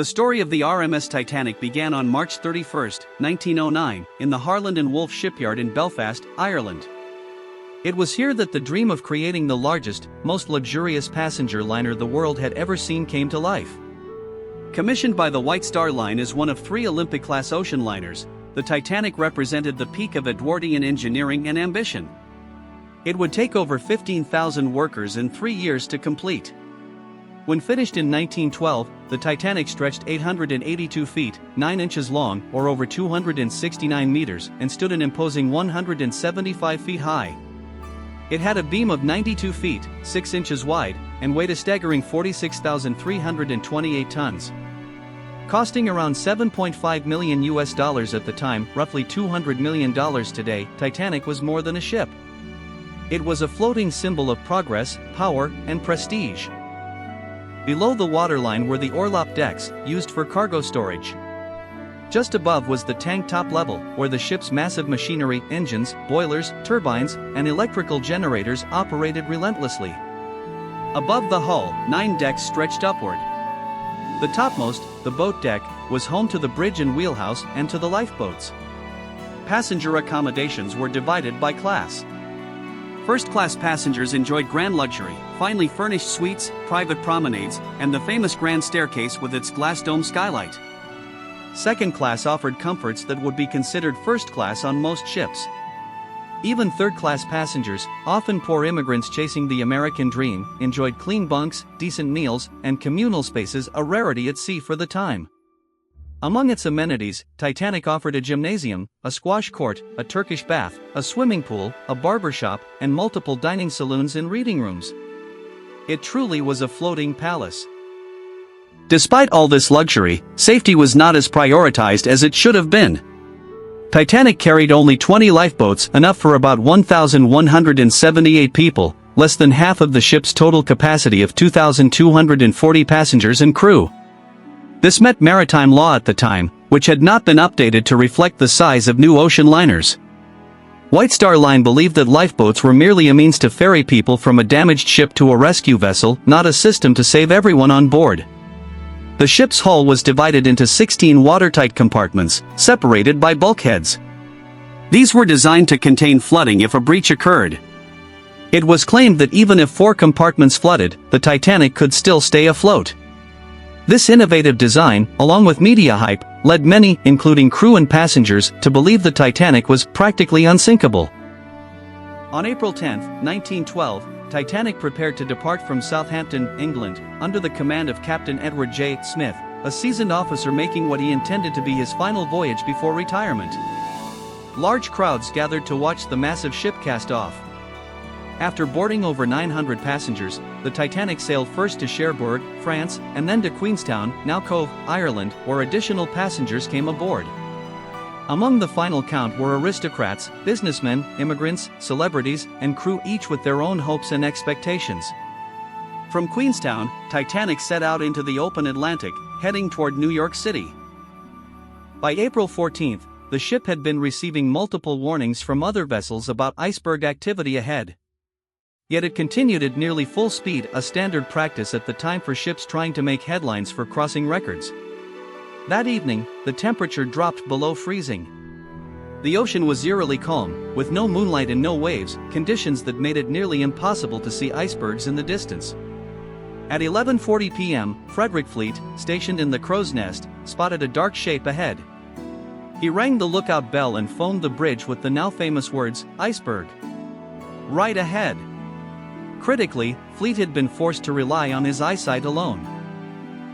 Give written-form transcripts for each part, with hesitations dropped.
The story of the RMS Titanic began on March 31, 1909, in the Harland and Wolff shipyard in Belfast, Ireland. It was here that the dream of creating the largest, most luxurious passenger liner the world had ever seen came to life. Commissioned by the White Star Line as one of 3 Olympic-class ocean liners, the Titanic represented the peak of Edwardian engineering and ambition. It would take over 15,000 workers and 3 years to complete. When finished in 1912, the Titanic stretched 882 feet, 9 inches long, or over 269 meters, and stood an imposing 175 feet high. It had a beam of 92 feet, 6 inches wide, and weighed a staggering 46,328 tons. Costing around $7.5 million at the time, roughly $200 million today, Titanic was more than a ship. It was a floating symbol of progress, power, and prestige. Below the waterline were the orlop decks, used for cargo storage. Just above was the tank top level, where the ship's massive machinery, engines, boilers, turbines, and electrical generators operated relentlessly. Above the hull, 9 decks stretched upward. The topmost, the boat deck, was home to the bridge and wheelhouse and to the lifeboats. Passenger accommodations were divided by class. First-class passengers enjoyed grand luxury, finely furnished suites, private promenades, and the famous grand staircase with its glass dome skylight. Second class offered comforts that would be considered first class on most ships. Even third-class passengers, often poor immigrants chasing the American dream, enjoyed clean bunks, decent meals, and communal spaces, a rarity at sea for the time. Among its amenities, Titanic offered a gymnasium, a squash court, a Turkish bath, a swimming pool, a barber shop, and multiple dining saloons and reading rooms. It truly was a floating palace. Despite all this luxury, safety was not as prioritized as it should have been. Titanic carried only 20 lifeboats, enough for about 1,178 people, less than half of the ship's total capacity of 2,240 passengers and crew. This met maritime law at the time, which had not been updated to reflect the size of new ocean liners. White Star Line believed that lifeboats were merely a means to ferry people from a damaged ship to a rescue vessel, not a system to save everyone on board. The ship's hull was divided into 16 watertight compartments, separated by bulkheads. These were designed to contain flooding if a breach occurred. It was claimed that even if 4 compartments flooded, the Titanic could still stay afloat. This innovative design, along with media hype, led many, including crew and passengers, to believe the Titanic was practically unsinkable. On April 10, 1912, Titanic prepared to depart from Southampton, England, under the command of Captain Edward J. Smith, a seasoned officer making what he intended to be his final voyage before retirement. Large crowds gathered to watch the massive ship cast off. After boarding over 900 passengers, the Titanic sailed first to Cherbourg, France, and then to Queenstown, now Cove, Ireland, where additional passengers came aboard. Among the final count were aristocrats, businessmen, immigrants, celebrities, and crew, each with their own hopes and expectations. From Queenstown, Titanic set out into the open Atlantic, heading toward New York City. By April 14, the ship had been receiving multiple warnings from other vessels about iceberg activity ahead. Yet it continued at nearly full speed, a standard practice at the time for ships trying to make headlines for crossing records. That evening, the temperature dropped below freezing. The ocean was eerily calm, with no moonlight and no waves, conditions that made it nearly impossible to see icebergs in the distance. At 11:40 p.m., Frederick Fleet, stationed in the Crow's Nest, spotted a dark shape ahead. He rang the lookout bell and phoned the bridge with the now famous words, "Iceberg. Right ahead." Critically, Fleet had been forced to rely on his eyesight alone.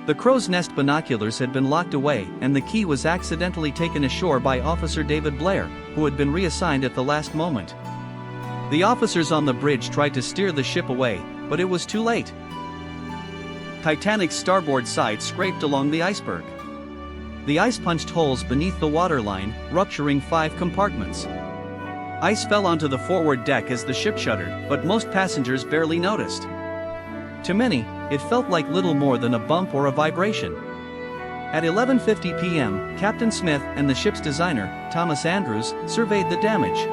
The Crow's Nest binoculars had been locked away, and the key was accidentally taken ashore by Officer David Blair, who had been reassigned at the last moment. The officers on the bridge tried to steer the ship away, but it was too late. Titanic's starboard side scraped along the iceberg. The ice punched holes beneath the waterline, rupturing 5 compartments. Ice fell onto the forward deck as the ship shuddered, but most passengers barely noticed. To many, it felt like little more than a bump or a vibration. At 11:50 p.m., Captain Smith and the ship's designer, Thomas Andrews, surveyed the damage.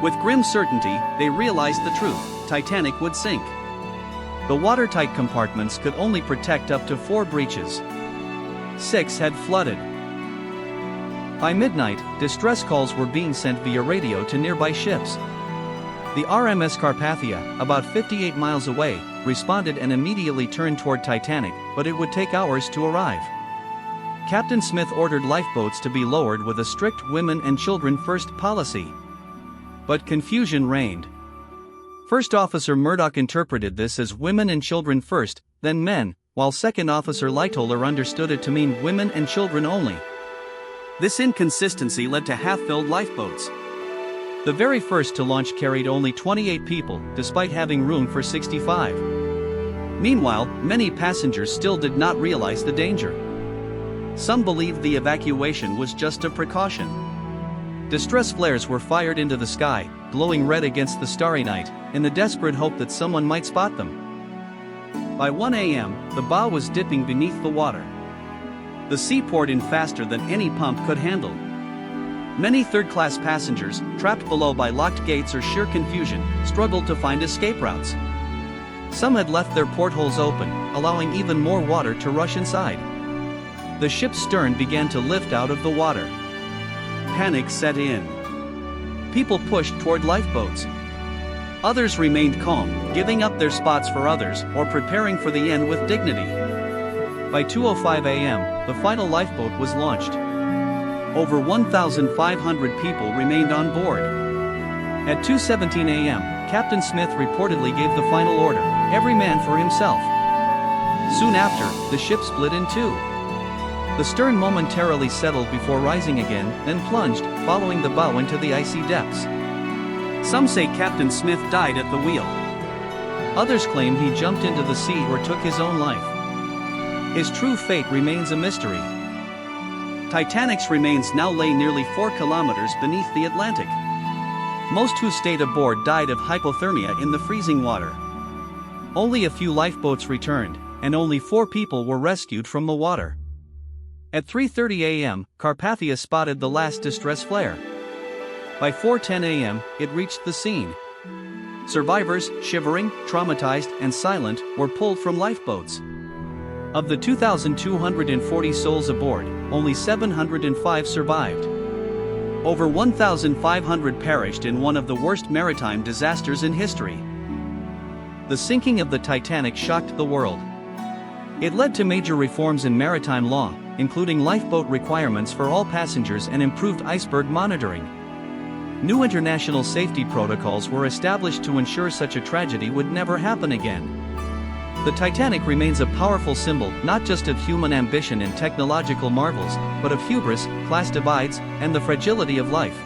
With grim certainty, they realized the truth: Titanic would sink. The watertight compartments could only protect up to 4 breaches. 6 had flooded. By midnight, distress calls were being sent via radio to nearby ships. The RMS Carpathia, about 58 miles away, responded and immediately turned toward Titanic, but it would take hours to arrive. Captain Smith ordered lifeboats to be lowered with a strict women and children first policy. But confusion reigned. First Officer Murdoch interpreted this as women and children first, then men, while Second Officer Lightoller understood it to mean women and children only. This inconsistency led to half-filled lifeboats. The very first to launch carried only 28 people, despite having room for 65. Meanwhile, many passengers still did not realize the danger. Some believed the evacuation was just a precaution. Distress flares were fired into the sky, glowing red against the starry night, in the desperate hope that someone might spot them. By 1 a.m., the bow was dipping beneath the water. The sea poured in faster than any pump could handle. Many third-class passengers, trapped below by locked gates or sheer confusion, struggled to find escape routes. Some had left their portholes open, allowing even more water to rush inside. The ship's stern began to lift out of the water. Panic set in. People pushed toward lifeboats. Others remained calm, giving up their spots for others or preparing for the end with dignity. By 2:05 a.m., the final lifeboat was launched. Over 1,500 people remained on board. At 2:17 a.m., Captain Smith reportedly gave the final order, every man for himself. Soon after, the ship split in two. The stern momentarily settled before rising again, then plunged, following the bow into the icy depths. Some say Captain Smith died at the wheel. Others claim he jumped into the sea or took his own life. His true fate remains a mystery. Titanic's remains now lay nearly 4 kilometers beneath the Atlantic. Most who stayed aboard died of hypothermia in the freezing water. Only a few lifeboats returned, and only 4 people were rescued from the water. At 3:30 a.m., Carpathia spotted the last distress flare. By 4:10 a.m., it reached the scene. Survivors, shivering, traumatized, and silent, were pulled from lifeboats. Of the 2,240 souls aboard, only 705 survived. Over 1,500 perished in one of the worst maritime disasters in history. The sinking of the Titanic shocked the world. It led to major reforms in maritime law, including lifeboat requirements for all passengers and improved iceberg monitoring. New international safety protocols were established to ensure such a tragedy would never happen again. The Titanic remains a powerful symbol not just of human ambition and technological marvels, but of hubris, class divides, and the fragility of life.